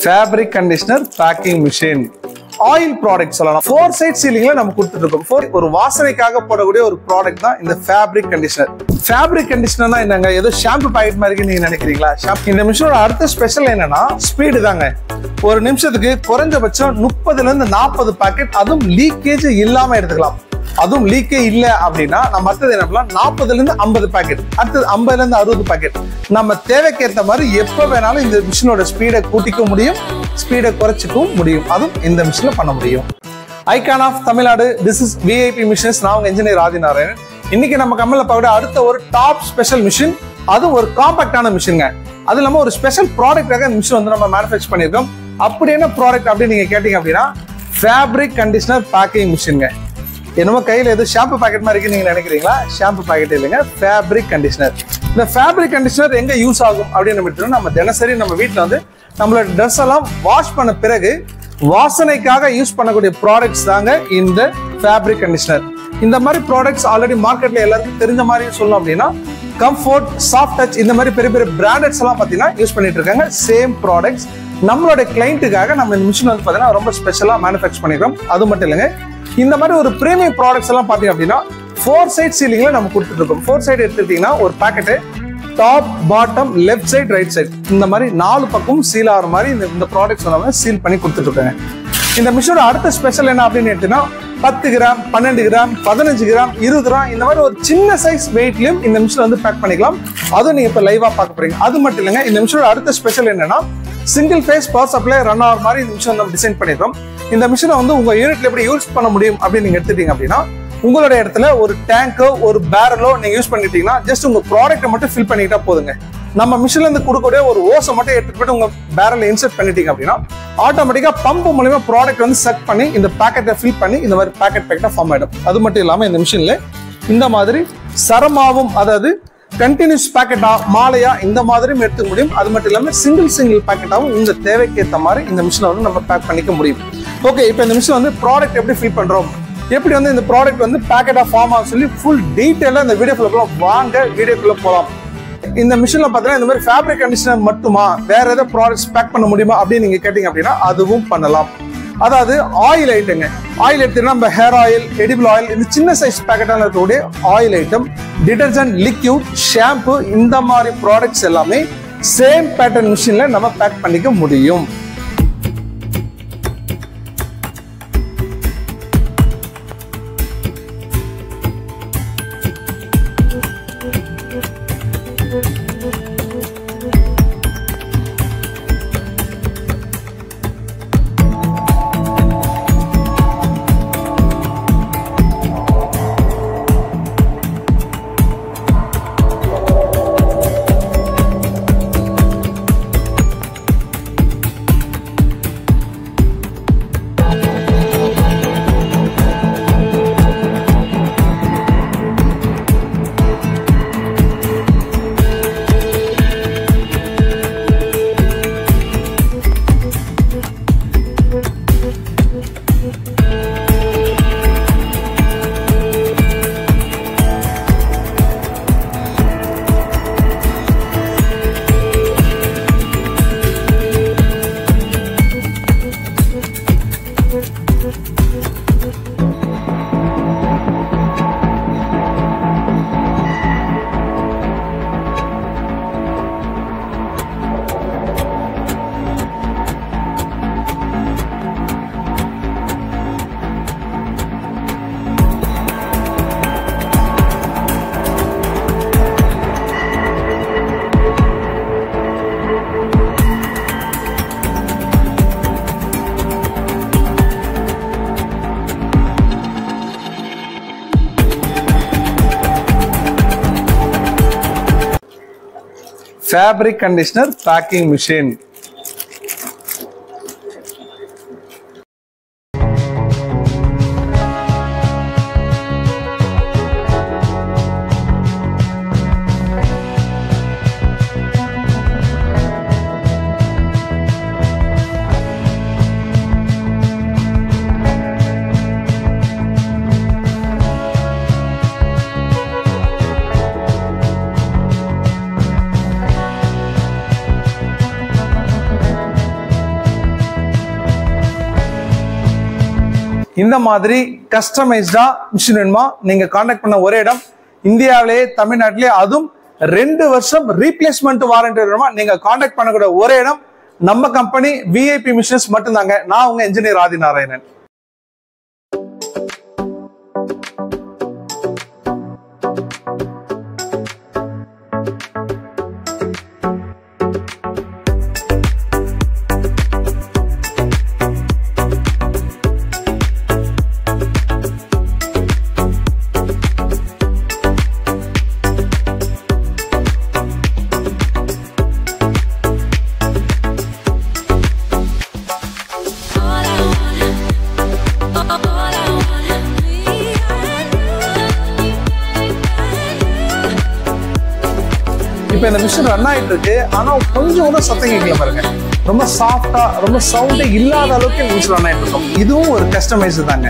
fabric conditioner packing machine oil products சொல்லலாம். 4 side sealing ல நம்ம கொடுத்துட்டு இருக்கோம். ஒரு வாசனைக்காக போடக்கூடிய ஒரு ப்ராடக்ட் தான் இந்த fabric conditioner. fabric conditionerனா என்னங்க? ஏதோ ஷாம்பு பாக்கெட் மாதிரி நீங்க நினைக்கிறீங்களா? இந்த மிஷினோட அடுத்த ஸ்பெஷல் என்னன்னா ஸ்பீடு தாங்க. ஒரு நிமிஷத்துக்கு குறைஞ்சபட்சம் 30 ல இருந்து 40 பாக்கெட், அதுவும் லீக்கேஜ் இல்லாம எடுத்துக்கலாம். அதுவும் லீக்கே இல்ல அப்படின்னா நம்ம அடுத்தது என்ன பண்ணலாம்? 40 ல இருந்து 50 பாக்கெட், அடுத்தது 50 ல இருந்து 60 பாக்கெட். நம்ம தேவைக்கு ஏற்ற மாதிரி எப்ப வேணாலும் இந்த மிஷினோட ஸ்பீடை கூட்டிக்க முடியும், ஸ்பீடை குறைச்சிக்கவும் முடியும். அதுவும் இந்த மிஷின்ல பண்ண முடியும். Icon of Tamil Nadu, this is VIP machines. நான் உங்க இன்ஜினியர் ஆதிநாராயணன். இன்னைக்கு நம்ம கம்பெனில பார்க்க அடுத்த ஒரு டாப் ஸ்பெஷல் மிஷின், அதுவும் ஒரு காம்பாக்டான மிஷின்ங்க. அது இல்லாம ஒரு ஸ்பெஷல் ப்ராடக்டாக இந்த மிஷின் வந்து நம்ம மேனுஃபேக்சர் பண்ணியிருக்கோம். அப்படி என்ன ப்ராடக்ட் அப்படின்னு நீங்க கேட்டீங்க அப்படின்னா ஃபேப்ரிக் கண்டிஷனர் பேக்கிங் மிஷின்ங்க. என்னமோ கையில் எது ஷாம்பு பாக்கெட் மாதிரி நீங்க நினைக்கிறீங்களா? ஷாம்பு பாக்கெட் இல்லைங்க, ஃபேப்ரிக் கண்டிஷனர். இந்த ஃபேப்ரிக் கண்டிஷனர் எங்க யூஸ் ஆகும் அப்படின்னு நம்ம தினசரி நம்ம வீட்டில் வந்து நம்மளோட ட்ரெஸ் எல்லாம் வாஷ் பண்ண பிறகு வாசனைக்காக யூஸ் பண்ணக்கூடிய ப்ராடக்ட்ஸ் தாங்க இந்த ஃபேப்ரிக் கண்டிஷனர். இந்த மாதிரி ப்ராடக்ட்ஸ் ஆல்ரெடி மார்க்கெட்ல எல்லாருக்கும் தெரிஞ்ச மாதிரி சொல்லணும் அப்படின்னா கம்ஃபோர்ட், சாஃப்ட் டச், இந்த மாதிரி பெரிய பெரிய பிராண்டட்ஸ் எல்லாம் பார்த்தீங்கன்னா யூஸ் பண்ணிட்டு இருக்காங்க. சேம் ப்ராடக்ட்ஸ் நம்மளோட கிளைண்ட்டுக்காக நம்ம இந்த மிஷின் வந்து பார்த்தீங்கன்னா ரொம்ப ஸ்பெஷலாக மேனுஃபேக்சர் பண்ணிருக்கோம். அது மட்டும் இல்லைங்க, இந்த மாதிரி ஒரு பிரீமியம் ப்ராடக்ட்ஸ் எல்லாம் பார்த்தீங்க அப்படின்னா 4 சைட் சீலிங்ல நம்ம கொடுத்துட்டு இருக்கோம். 4 சைடு எடுத்துட்டீங்கன்னா ஒரு packet top, bottom, left side, right side, இந்த மாதிரி 4 பக்கமும் சீல் ஆகிற மாதிரி இந்த ப்ராடக்ட்ஸ் எல்லாமே சீல் பண்ணி கொடுத்துட்டு இருக்காங்க. இந்த மிஷினோட அடுத்த ஸ்பெஷல் என்ன அப்படின்னு எடுத்தீங்கன்னா 10 கிராம், 12 கிராம், 15 கிராம், 20 கிராம், இந்த மாதிரி ஒரு சின்ன சைஸ் வெயிட்லயும் இந்த மிஷின் வந்து பேக் பண்ணிக்கலாம். அதுவும் நீங்க இப்ப லைவா பார்க்க போறீங்க. அது மட்டும் இல்லைங்க, இந்த மிஷினோட அடுத்த ஸ்பெஷல் என்னன்னா single phase power supply run ஆகிற மாதிரி இந்த மிஷின் நம்ம டிசைன் பண்ணிருக்கோம். இந்த மிஷினை வந்து உங்க யூனிட்ல எப்படி யூஸ் பண்ண முடியும் அப்படின்னு நீங்க எடுத்துட்டீங்க அப்படின்னா உங்களோட இடத்துல ஒரு டேங்கோ ஒரு பேரலோ நீங்க யூஸ் பண்ணிட்டீங்கன்னா ஜஸ்ட் உங்க ப்ராடக்ட்டை மட்டும் ஃபில் பண்ணிட்டா போதுங்க. நம்ம மிஷின்ல இருந்து கொடுக்கக்கூடிய ஒரு ஓஸை மட்டும் எடுத்துட்டு போயிட்டு உங்க பேரல்ல இன்சர்ட் பண்ணிட்டீங்க அப்படின்னா ஆட்டோமேட்டிக்கா பம்ப் மூலமா ப்ராடக்ட் வந்து செட் பண்ணி இந்த பேக்கெட்டை ஃபில் பண்ணி இந்த மாதிரி பேக்கெட்டா ஃபார்ம் ஆயிடும். அது மட்டும் இல்லாம இந்த மிஷின்ல இந்த மாதிரி சரமாவும், அதாவது கண்டினியூஸ் பேக்கெட்டா, மாலையா, இந்த மாதிரியும் எடுத்துக்க முடியும். அது மட்டும் இல்லாம சிங்கிள் பேக்கெட்டாவும் இந்த தேவைக்கு ஏற்ற மாதிரி இந்த மிஷினை வந்து நம்ம பேக் பண்ணிக்க முடியும். ஓகே, இப்போ இந்த மிஷின் வந்து ப்ராடக்ட் எப்படி ஃபில் பண்றோம், எப்படி வந்து இந்த ப்ராடக்ட் வந்து பேக்கெட்டா ஃபார்ம் ஆகும் சொல்லி ஃபுல் டீட்டெயிலாக இந்த வீடியோக்குள்ள போகலாம். வாங்க வீடியோக்குள்ள போகலாம். இந்த மிஷின்ல பார்த்தீங்கன்னா இந்த மாதிரி ஃபேப்ரிக் கண்டிஷனர் மட்டுமா, வேற ஏதாவது ப்ராடக்ட்ஸ் பேக் பண்ண முடியுமா அப்படின்னு நீங்க கேட்டீங்க அப்படின்னா அதுவும் பண்ணலாம். அதாவது ஆயில் ஐட்டங்க, ஆயில் எடுத்தீங்கன்னா நம்ம ஹேர் ஆயில், எடிபிள் ஆயில், இந்த சின்ன சைஸ் பேக்கெட்டான இருக்கக்கூடிய oil item, detergent, liquid, shampoo, இந்த மாதிரி ப்ராடக்ட்ஸ் எல்லாமே சேம் பேட்டர்ன் மிஷின்ல நம்ம பேக் பண்ணிக்க முடியும். Fabric conditioner packing machine. இந்த மாதிரி கஸ்டமைஸ்டா மிஷின் வேணுமா, நீங்க கான்டாக்ட் பண்ண ஒரே இடம் இந்தியாவிலேயே தமிழ்நாட்டிலேயே, அதுவும் 2 வருஷம் ரீப்ளேஸ்மெண்ட் வாரண்டி வேணுமா, நீங்க கான்டாக்ட் பண்ணக்கூடிய ஒரே இடம் நம்ம கம்பெனி விஐபி மிஷின்ஸ் மட்டும்தாங்க. நான் உங்க இன்ஜினியர் ஆதிநாராயணன். இப்ப இந்த மிஷின் ரன் ஆயிட்டு இருக்கு, ஆனா கொஞ்சம் கூட சத்தம் கேட்கல பாருங்க. ரொம்ப சாஃப்டா, ரொம்ப சவுண்டே இல்லாத அளவுக்கு இந்த மிஷின் ரன் ஆயிட்டு இருக்கும். இதுவும் ஒரு கஸ்டமைஸ் தாங்க.